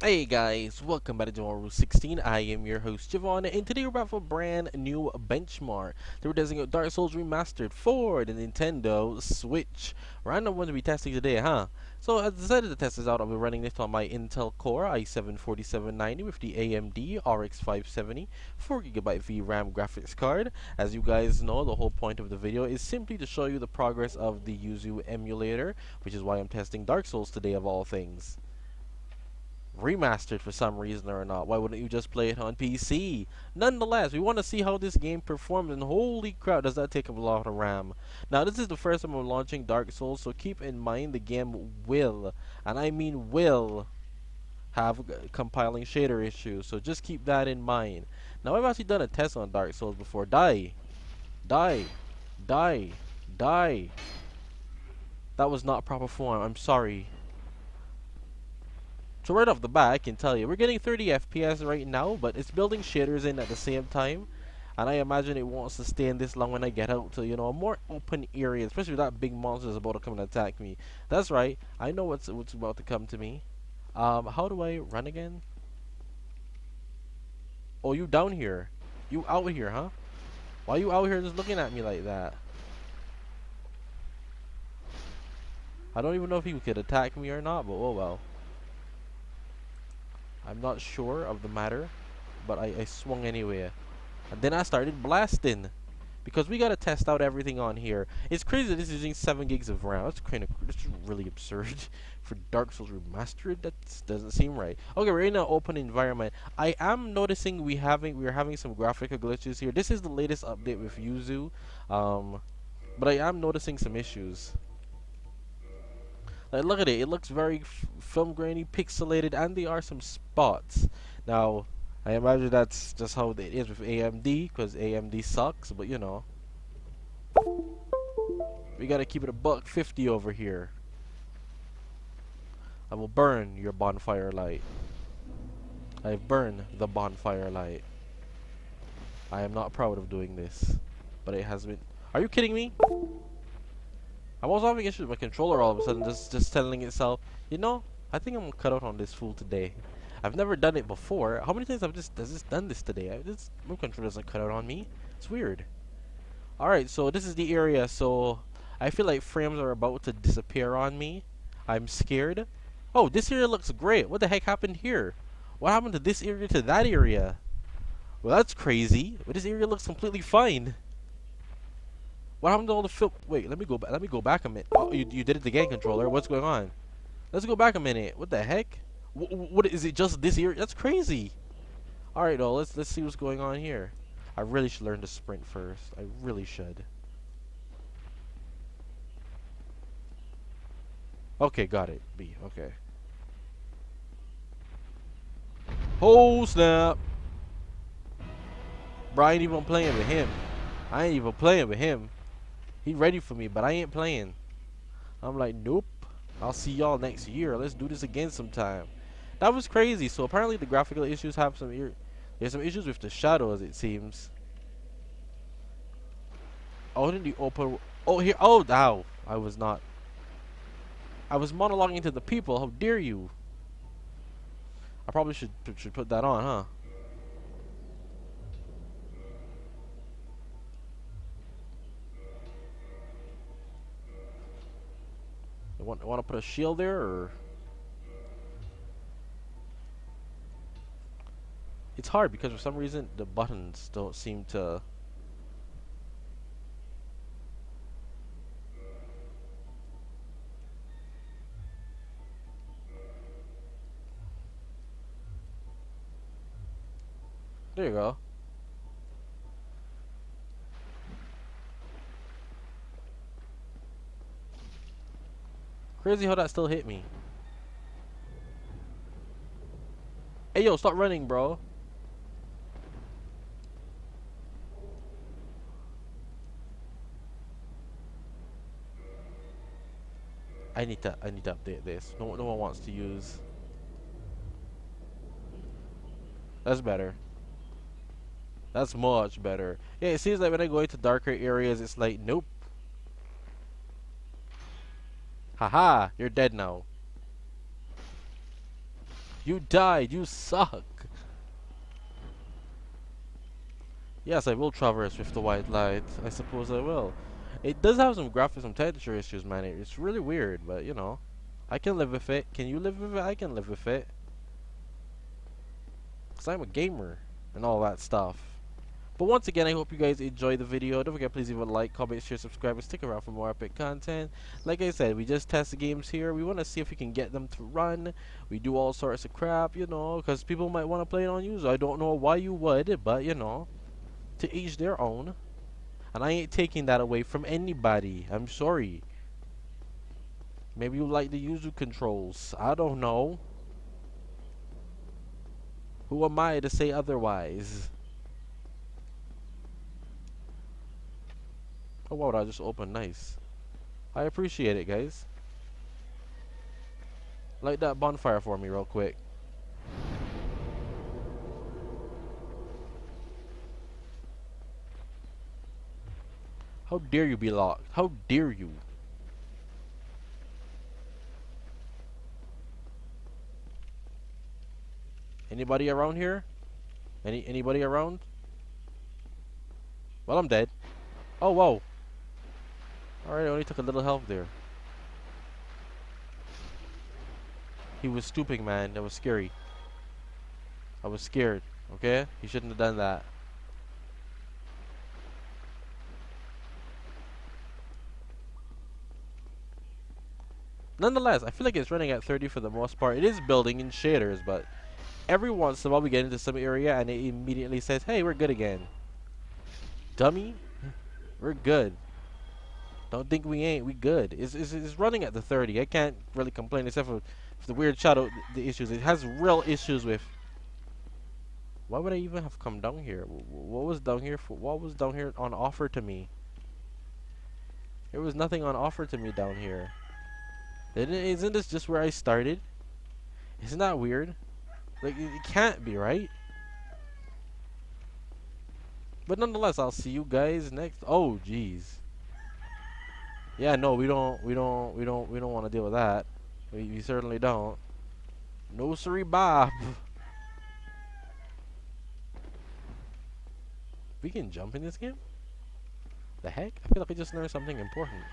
Hey guys, welcome back to Tomorrow 16. I am your host Javon, and today we're back for a brand new benchmark. We're testing out Dark Souls Remastered for the Nintendo Switch. Random one to be testing today, huh? So I decided to test this out. I'll be running this on my Intel Core i7-4790 with the AMD RX-570 4GB VRAM graphics card. As you guys know, the whole point of the video is simply to show you the progress of the Yuzu emulator, which is why I'm testing Dark Souls today of all things. Remastered for some reason or not. Why wouldn't you just play it on PC? Nonetheless, we want to see how this game performs, and holy crap, does that take a lot of RAM. Now, this is the first time I'm launching Dark Souls, so keep in mind the game will, and I mean will, have compiling shader issues, so just keep that in mind. Now, I've actually done a test on Dark Souls before. Die. Die. Die. Die. That was not proper form. I'm sorry. So right off the bat, I can tell you, we're getting 30 FPS right now, but it's building shaders in at the same time. And I imagine it won't sustain this long when I get out to, a more open area, especially if that big monster is about to come and attack me. That's right, I know what's about to come to me. How do I run again? Oh, you down here. You out here, huh? Why you out here just looking at me like that? I don't even know if he could attack me or not, but oh well. I'm not sure of the matter, but I swung anyway. And then I started blasting. Because we gotta test out everything on here. It's crazy that this is using 7 gigs of RAM. That's really absurd. For Dark Souls Remastered, that doesn't seem right. Okay, we're in an open environment. I am noticing we're having some graphical glitches here. This is the latest update with Yuzu. But I am noticing some issues. Like, look at it. It looks very film grainy, pixelated, and there are some spots. Now, I imagine that's just how it is with AMD, because AMD sucks. But we gotta keep it a buck 50 over here. I will burn your bonfire light. I burn the bonfire light. I am not proud of doing this, but it has been. Are you kidding me? I'm also having issues with my controller all of a sudden, just telling itself, I think I'm gonna cut out on this fool today. I've never done it before. How many times has this done this today? My controller doesn't cut out on me. It's weird. Alright, so this is the area, so I feel like frames are about to disappear on me. I'm scared. Oh, this area looks great. What the heck happened here? What happened to this area to that area? Well, that's crazy. But this area looks completely fine. What happened to all the film? Wait, let me go back. Let me go back a minute. Oh, you did it again, controller. What's going on? Let's go back a minute. What the heck? What is it? Just this area? That's crazy. All right, though. Let's see what's going on here. I really should learn to sprint first. I really should. Okay, got it. B. Okay. Oh snap! Bro, I ain't even playing with him. I ain't even playing with him. He ready for me, but I ain't playing. I'm like, nope. I'll see y'all next year. Let's do this again sometime. That was crazy. So apparently the graphical issues have there's some issues with the shadows, it seems. Oh, in the open. Oh, here. Oh, ow. I was not. I was monologuing to the people. How dare you? I probably should put that on, huh? I want to put a shield there, or it's hard because for some reason the buttons don't seem to. There you go. Crazy how that still hit me. Hey yo, stop running, bro. I need to update this. No one wants to use. That's better. That's much better. Yeah, it seems like when I go into darker areas, it's like, nope. Haha, you're dead now. You died. You suck. Yes, I will traverse with the white light. I suppose I will. It does have some graphics, some texture issues, man. It's really weird, but you know, I can live with it. Can you live with it? I can live with it. Cause I'm a gamer and all that stuff. But once again, I hope you guys enjoyed the video. Don't forget, please leave a like, comment, share, subscribe, and stick around for more epic content. Like I said, we just test the games here. We want to see if we can get them to run. We do all sorts of crap, you know, because people might want to play it on Yuzu. I don't know why you would, but you know, to each their own. And I ain't taking that away from anybody. I'm sorry. Maybe you like the Yuzu controls. I don't know. Who am I to say otherwise? Oh wow, that just opened. Nice. I appreciate it, guys. Light that bonfire for me real quick. How dare you be locked? How dare you? Anybody around here? Anybody around? Well, I'm dead. Oh, whoa. Alright, I only took a little health there. He was stooping, man. That was scary. I was scared. Okay? He shouldn't have done that. Nonetheless, I feel like it's running at 30 for the most part. It is building in shaders, but every once in a while we get into some area and it immediately says, hey, we're good again. Dummy? We're good. Don't think we ain't. We good. It's running at the 30. I can't really complain except for the weird shadow, the issues. It has real issues with... Why would I even have come down here? What was down here for? What was down here on offer to me? There was nothing on offer to me down here. Isn't this just where I started? Isn't that weird? Like, it can't be, right? But nonetheless, I'll see you guys next. Oh, jeez. Yeah, no, we don't want to deal with that. We certainly don't. No, sorry, Bob. We can jump in this game? The heck? I feel like I just learned something important.